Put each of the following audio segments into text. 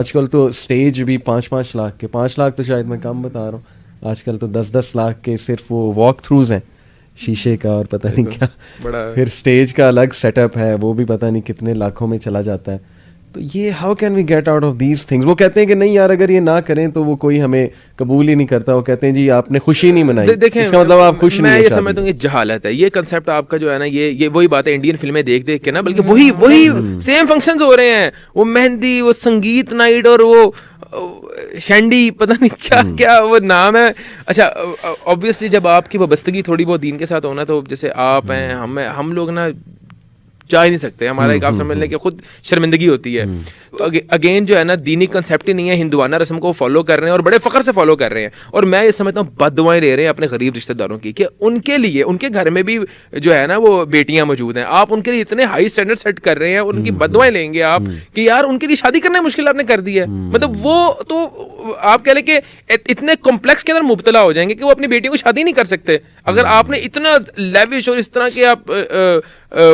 آج کل تو اسٹیج بھی 5-5 لاکھ کے، 5 لاکھ تو شاید میں کم بتا رہا ہوں، آج کل تو 10-10 لاکھ کے صرف وہ واک تھروز ہیں شیشے کا اور پتہ نہیں کیا، پھر اسٹیج کا الگ سیٹ اپ ہے وہ بھی پتہ نہیں کتنے لاکھوں میں چلا جاتا ہے. تو یہ how can we get out of these things. وہ کہتے ہیں کہ نہیں یار اگر یہ نہ کریں تو وہ کوئی ہمیں قبول ہی نہیں کرتا. وہ کہتے ہیں جی آپ نے خوشی نہیں منائی. دیکھیں اس کا مطلب آپ خوش نہیں ہیں. میں یہ سمجھتا ہوں کہ جہالت ہے. یہ کنسیپٹ آپ کا جو ہے نا یہ وہی بات ہے انڈین فلمیں دیکھ دیکھ کے نا، بلکہ وہی سیم فنکشنز ہو رہے ہیں. وہ مہندی، وہ سنگیت نائٹ اور وہ شینڈی، پتہ نہیں کیا کیا وہ نام ہے. اچھا آبویسلی جب آپ کی وابستگی تھوڑی بہت دین کے ساتھ ہونا، تو جیسے آپ ہیں ہم لوگ نا جا ہی نہیں سکتے. ہمارا ایک آپ سمجھ لیں کہ خود شرمندگی ہوتی ہے. اگین جو ہے نا دینی کنسیپٹ ہی نہیں ہے، ہندوانہ رسم کو فالو کر رہے ہیں اور بڑے فخر سے فالو کر رہے ہیں. اور میں یہ سمجھتا ہوں بد دعائیں لے رہے ہیں اپنے غریب رشتہ داروں کی، کہ ان کے لیے ان کے گھر میں بھی جو ہے نا وہ بیٹیاں موجود ہیں. آپ ان کے لیے اتنے ہائی اسٹینڈرڈ سیٹ کر رہے ہیں اور ان کی بد دعائیں لیں گے آپ کہ یار ان کے لیے شادی کرنا مشکل آپ نے کر دی ہے. مطلب وہ تو آپ کہہ لیں کہ اتنے کمپلیکس کے اندر مبتلا ہو جائیں گے کہ وہ اپنی بیٹیوں کو شادی نہیں کر سکتے اگر آپ نے اتنا لیوش اور اس طرح کے آپ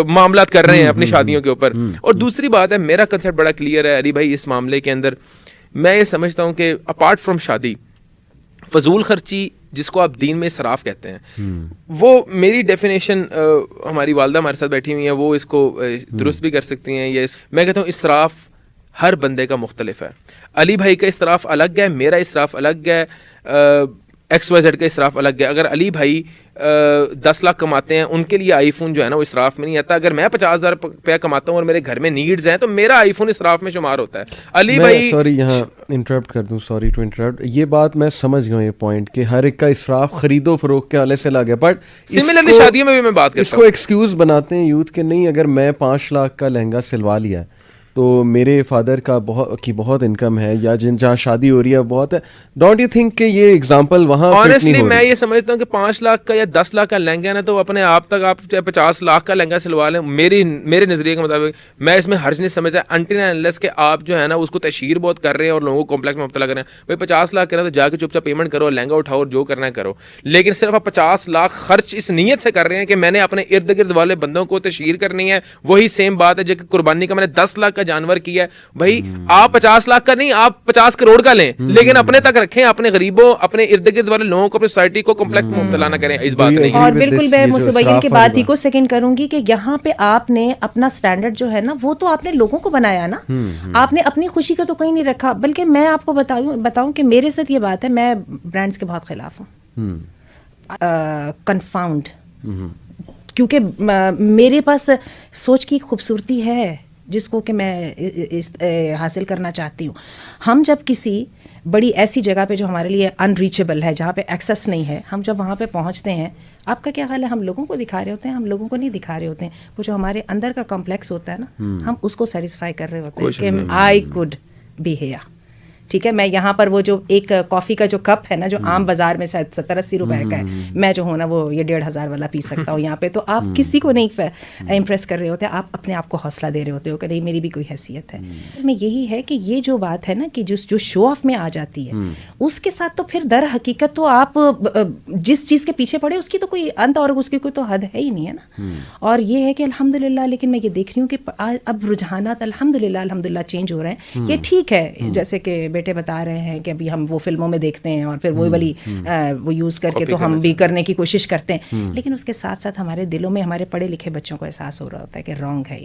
معاملات کر رہے ہیں اپنی شادیوں کے اوپر. اور دوسری بات ہے، میرا کنسیپٹ بڑا کلیئر ہے علی بھائی اس معاملے کے اندر. میں یہ سمجھتا ہوں کہ اپارٹ فرام شادی، فضول خرچی جس کو آپ دین میں اسراف کہتے ہیں، وہ میری ڈیفینیشن ہماری والدہ ہمارے ساتھ بیٹھی ہوئی ہیں، وہ اس کو درست بھی کر سکتی ہیں. میں کہتا ہوں اسراف ہر بندے کا مختلف ہے. علی بھائی کا اسراف الگ ہے، میرا اسراف الگ ہے، ایکس وائی زیڈ کا اسراف الگ ہے. اگر علی بھائی 10 لاکھ کماتے ہیں، ان کے لیے آئی فون جو ہے نا وہ اسراف میں نہیں آتا. اگر میں 50,000 روپیہ کماتا ہوں اور میرے گھر میں نیڈز ہیں تو میرا آئی فون اسراف میں شمار ہوتا ہے. علی بھائی سوری یہاں انٹرپٹ کر دوں، سوری ٹو انٹرپٹ. یہ بات میں سمجھ گیا، یہ پوائنٹ کہ ہر ایک کا اسراف خرید و فروخت کے حوالے سے الگ ہے. بٹ سملرلی شادیوں میں بھی میں بات کرتا ہوں، اس کو ایکسکیوز بناتے ہیں یوتھ کہ نہیں اگر میں 5 لاکھ کا لہنگا سلوا لیا تو میرے فادر کا بہت انکم ہے، یا جہاں شادی ہو رہی ہے بہت ہے. ڈونٹ یو تھنک کہ یہ ایگزامپل وہاں آنیسٹلی میں یہ سمجھتا ہوں کہ 5 لاکھ کا یا 10 لاکھ کا لہنگا ہے نا، تو اپنے آپ تک آپ چاہے 50 لاکھ کا لہنگا سلوا لیں. میرے نظریے کے مطابق میں اس میں حرج نہیں سمجھتا انٹل اینڈ انلیس کہ آپ جو ہے نا اس کو تشہیر بہت کر رہے ہیں اور لوگوں کو کمپلیکس میں مبتلا کر رہے ہیں. بھائی 50 لاکھ کرنا تو جا کے چپ چاپ پیمنٹ کرو، لہنگا اٹھاؤ اور جو کرنا ہے کرو. لیکن صرف آپ 50 لاکھ خرچ اس نیت سے کر رہے ہیں کہ میں نے اپنے ارد گرد والے بندوں کو تشہیر کرنی ہے. وہی سیم بات ہے جو کہ قربانی کا میں نے 10 لاکھ کا جانور کیا ہے. بھائی آپ 50 لاکھ کا نہیں، آپ 50 کروڑ کا لیں، لیکن اپنے تک رکھیں، اپنے غریبوں، اپنے ارد گرد والے لوگوں کو، اپنی سوسائٹی کو کمپلیکس میں مبتلا نہ کریں. اس بات نہیں. اور بالکل میں مصبین کی بات ہی کو سیکنڈ کروں گی کہ یہاں پہ آپ نے اپنا سٹینڈرڈ جو ہے نا وہ تو آپ نے لوگوں کو بنایا نا، آپ نے اپنی خوشی کا تو کہیں نہیں رکھا. بلکہ میں آپ کو بتاؤں کہ میرے ساتھ یہ بات ہے، میں برانڈس کے بہت خلاف ہوں، کنفاؤنڈ، کیونکہ میرے پاس سوچ کی خوبصورتی ہے جس کو کہ میں حاصل کرنا چاہتی ہوں. ہم جب کسی بڑی ایسی جگہ پہ جو ہمارے لیے ان ریچیبل ہے، جہاں پہ ایکسیس نہیں ہے، ہم جب وہاں پہ پہنچتے ہیں، آپ کا کیا خیال ہے ہم لوگوں کو دکھا رہے ہوتے ہیں؟ ہم لوگوں کو نہیں دکھا رہے ہوتے ہیں. وہ جو ہمارے اندر کا کمپلیکس ہوتا ہے نا، ہم اس کو سیٹسفائی کر رہے ہوتے ہیں کہ آئی کوڈ بی ہیئر. ٹھیک ہے، میں یہاں پر وہ جو ایک کافی کا جو کپ ہے نا جو عام بازار میں شاید 70-80 روپے کا ہے، میں جو ہوں نا وہ یہ 1,500 والا پی سکتا ہوں یہاں پہ. تو آپ کسی کو نہیں امپریس کر رہے ہوتے، آپ اپنے آپ کو حوصلہ دے رہے ہوتے ہو کہ نہیں میری بھی کوئی حیثیت ہے. میں یہی ہے کہ یہ جو بات ہے نا کہ جو شو آف میں آ جاتی ہے، اس کے ساتھ تو پھر در حقیقت تو آپ جس چیز کے پیچھے پڑے اس کی تو کوئی انت اور اس کی کوئی تو حد ہے ہی نہیں ہے نا. اور یہ ہے کہ الحمدللہ، لیکن میں یہ دیکھ رہی ہوں کہ اب رجحانات الحمدللہ چینج ہو رہے ہیں. یہ ٹھیک ہے جیسے کہ بیٹے بتا رہے ہیں کہ ابھی ہم وہ فلموں میں دیکھتے ہیں اور پھر وہ والی وہ یوز کر کے تو ہم بھی کرنے کی کوشش کرتے ہیں، لیکن اس کے ساتھ ساتھ ہمارے دلوں میں ہمارے پڑھے لکھے بچوں کو احساس ہو رہا ہوتا ہے کہ رانگ ہے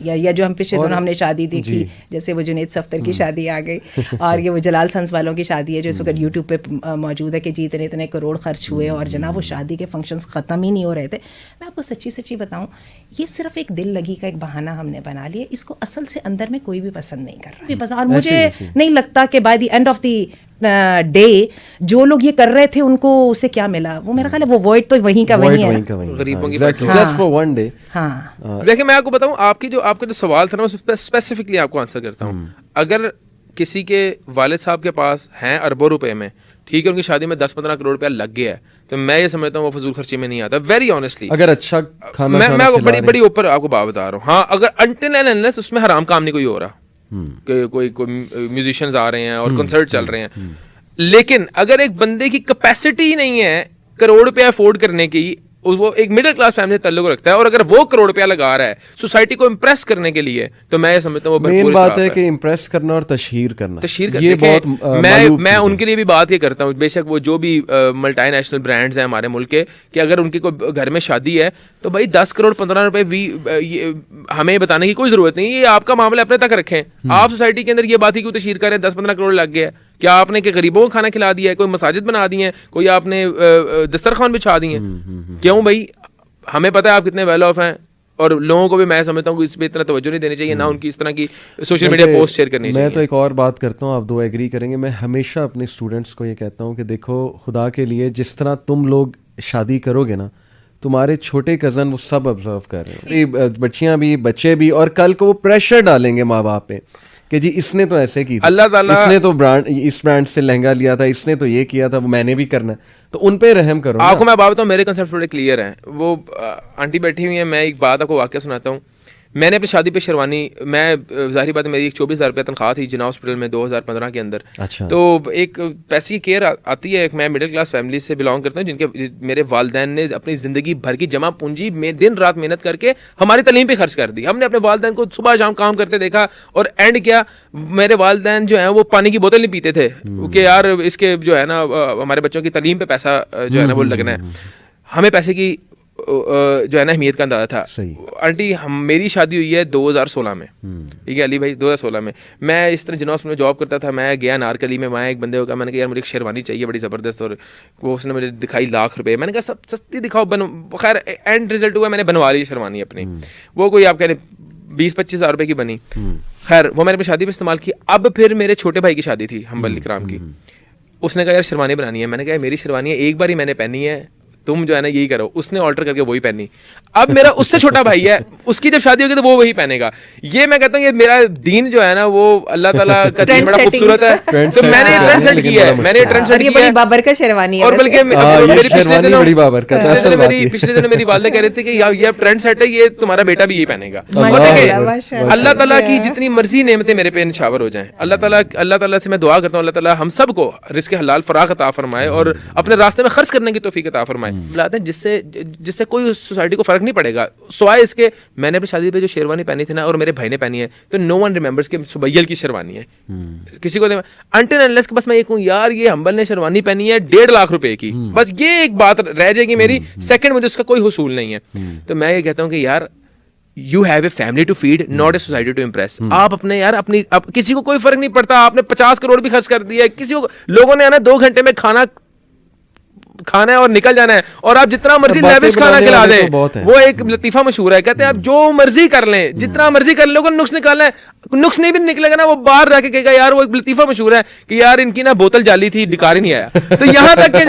یا جو ہم پچھلے دنوں ہم نے شادی دیکھی، جیسے وہ جنید صفتر کی شادی آ گئی، اور یہ وہ جلال سنس والوں کی شادی ہے جو اس وقت یوٹیوب پہ موجود ہے کہ جی اتنے کروڑ خرچ ہوئے اور جناب وہ شادی کے فنکشنز ختم ہی نہیں ہو رہے تھے. میں آپ کو سچی بتاؤں، یہ صرف ایک دل لگی کا ایک بہانہ ہم نے بنا لیا. اس کو اصل سے اندر میں کوئی بھی پسند نہیں کر رہا. اور مجھے نہیں لگتا کہ by the end of the day جو لوگ یہ کر رہے تھے ان کو اسے کیا ملا. وہ میرا خیال ہے وہ وائٹ تو وہیں کا وہیں ہے، غریبوں کی. Just for one day. ہاں دیکھیں میں آپ کو بتاؤں، آپ کا جو سوال تھا نا میں اسپیسیفکلی آپ کو آنسر کرتا ہوں. اگر کسی کے والد صاحب کے پاس ہیں اربوں روپے میں، ٹھیک ہے، ان کی شادی میں 10-15 کروڑ روپیہ لگ گیا ہے، تو میں یہ سمجھتا ہوں وہ فضول خرچی میں نہیں آتا. ویری آنیسٹلی اگر اچھا کھانا میں بڑی اوپر آپ کو بات بتا رہا ہوں. ہاں اگر انٹل اینڈ انلیس اس میں حرام کام نہیں کوئی ہو رہا، کہ کوئی میوزیشینز آ رہے ہیں اور کنسرٹ چل رہے ہیں، لیکن اگر ایک بندے کی کیپیسٹی نہیں ہے کروڑ روپیہ افورڈ کرنے کی، وہ ایک مڈل کلاس فیملی سے تعلق رکھتا ہے, اور اگر وہ کروڑ روپیہ لگا رہا ہے سوسائٹی کو امپریس کرنے کے لیے, تو میں یہ سمجھتا ہوں وہ مین بات ہے کہ امپریس کرنا اور تشہیر کرنا, یہ بہت میں ان کے لیے بھی بات یہ کرتا ہوں, بے شک وہ جو بھی ملٹی نیشنل برانڈز ہیں ہمارے ملک کے, کہ اگر ان کی کوئی گھر میں شادی ہے تو بھائی 10 کروڑ 15 روپے بھی ہمیں بتانے کی کوئی ضرورت نہیں, یہ آپ کا معاملہ اپنے تک رکھیں. آپ سوسائٹی کے اندر یہ بات ہی کیوں تشہیر کریں 10-15 کروڑ لگ گیا ہے؟ کیا آپ نے کہ غریبوں کو کھانا کھلا دیا ہے, کوئی مساجد بنا دی ہیں, کوئی آپ نے دسترخوان بچھا دی ہیں؟ کیوں بھائی, ہمیں پتہ ہے آپ کتنے ویل آف ہیں, اور لوگوں کو بھی میں سمجھتا ہوں کہ اس پہ اتنا توجہ نہیں دینی چاہیے, نہ ان کی اس طرح کی سوشل میڈیا پوسٹ شیئر کرنی چاہیے. میں تو ایک اور بات کرتا ہوں, آپ دو ایگری کریں گے, میں ہمیشہ اپنے اسٹوڈنٹس کو یہ کہتا ہوں کہ دیکھو خدا کے لیے جس طرح تم لوگ شادی کرو گے نا, تمہارے چھوٹے کزن وہ سب آبزرو کر رہے ہیں, بچیاں بھی بچے بھی, اور کل کو وہ پریشر ڈالیں گے ماں باپ پہ کہ جی اس نے تو ایسے کی, اللہ تعالیٰ اس نے تو اس برانڈ سے لہنگا لیا تھا, اس نے تو یہ کیا تھا, وہ میں نے بھی کرنا ہے, تو ان پہ رحم کرو. آپ کو میں بات بتاؤں, میرے کنسیپٹ تھوڑے کلیئر ہیں. وہ آنٹی بیٹھی ہوئی ہیں, میں ایک بات آپ کو واقعہ سناتا ہوں. میں نے اپنی شادی پہ شیروانی, میں ظاہری بات ہے میری 24,000 روپیہ تنخواہ تھی جناح ہاسپٹل میں 2015 کے اندر. اچھا. تو ایک پیسے کی کیئر آتی ہے. میں مڈل کلاس فیملی سے بلانگ کرتا ہوں, جن کے میرے والدین نے اپنی زندگی بھر کی جمع پونجی میں دن رات محنت کر کے ہماری تعلیم پہ خرچ کر دی. ہم نے اپنے والدین کو صبح شام کام کرتے دیکھا, اور اینڈ کیا, میرے والدین جو ہیں وہ پانی کی بوتل نہیں پیتے تھے کہ یار اس کے جو ہے نا ہمارے بچوں کی تعلیم پہ پیسہ جو ہے نا وہ لگنا ہے. ہمیں پیسے کی جو ہے نا اہمیت کا اندازہ تھا. آنٹی میری شادی ہوئی ہے 2016 میں, ٹھیک ہے علی بھائی, 2016 میں. میں اس طرح جناح میں جاب کرتا تھا, میں گیا نارکلی میں, وہاں ایک بندے کو کہا, میں نے کہا یار مجھے ایک شیروانی چاہیے بڑی زبردست, اور وہ اس نے مجھے دکھائی لاکھ روپے. میں نے کہا سب سستی دکھاؤ, خیر اینڈ رزلٹ ہوا میں نے بنوا لی شیروانی اپنی, وہ کوئی آپ کہہ 20-25 ہزار روپے کی بنی. خیر وہ میں نے اپنی شادی پہ استعمال کی. اب پھر میرے چھوٹے بھائی کی شادی تھی حنبل اکرام کی, اس نے کہا یار شیروانی بنانی ہے. میں نے کہا میری شیروانی ہے, ایک بار ہی میں نے پہنی ہے, تم جو ہے نا یہی کرو. اس نے آلٹر کر کے وہی پہنی. اب میرا اس سے چھوٹا بھائی ہے, اس کی جب شادی ہوگی تو وہ وہی پہنے گا. یہ میں کہتا ہوں یہ میرا دین جو ہے نا وہ اللہ تعالیٰ کا دین بڑا خوبصورت ہے, تو میں نے ٹرینڈ سیٹ کیا ہے, میں نے ٹرینڈ سیٹ کیا ہے. بابرکت شیروانی ہے, اور بلکہ پچھلے دنوں میری والدہ کہہ رہے تھے کہ یہ ٹرینڈ سیٹ ہے, یہ تمہارا بیٹا بھی یہی پہنے گا. اللہ تعالیٰ کی جتنی مرضی نعمتیں میرے پہ نشاور ہو جائیں, اللہ تعالیٰ سے میں دعا کرتا ہوں اللہ تعالیٰ ہم سب کو رزق حلال فراخ عطا فرمائے, اور اپنے راستے میں خرچ کرنے کی توفیق عطا فرمائے. لاتے ہیں جس سے کوئی سوسائٹی کو فرق نہیں پڑے گا, سوائے اس کے میں نے اپنی شادی پہ جو شیروانی پہنی تھی نا, اور میرے بھائی نے پہنی ہے, تو نو ون ریمبرز کہ سبیل کی شیروانی ہے. کسی کو انٹل انلیس کہ بس میں یہ کہوں یار یہ حنبل نے شیروانی پہنی ہے 1.5 لاکھ روپے کی, بس یہ ایک بات رہ جائے گی میری, سیکنڈ مجھے اس کا کوئی حصول نہیں ہے. تو میں یہ کہتا ہوں کہ یار you have a family to feed, not a society to impress. آپ اپنے یار اپنی کسی کو کوئی فرق نہیں پڑتا, آپ نے 50 کروڑ بھی خرچ کر دیا ہے, کسی کو لوگوں نے آنا 2 گھنٹے میں کھانا ہے اور نکل جانا ہے, اور آپ جتنا مرضی لیوش کھانا کھلا دیں. وہ ایک لطیفہ مشہور ہے, کہتے ہیں آپ جو مرضی کر لیں, جتنا مرضی کر لیں, لوگوں نے نقص نکالنا ہے, نقص نہیں بھی نکلے گا نا, وہ باہر رہ کے کہے گا یار وہ ایک لطیفہ مشہور ہے کہ یار ان کی نا بوتل جالی تھی, ڈکار ہی نہیں آیا. تو یہاں تک کہ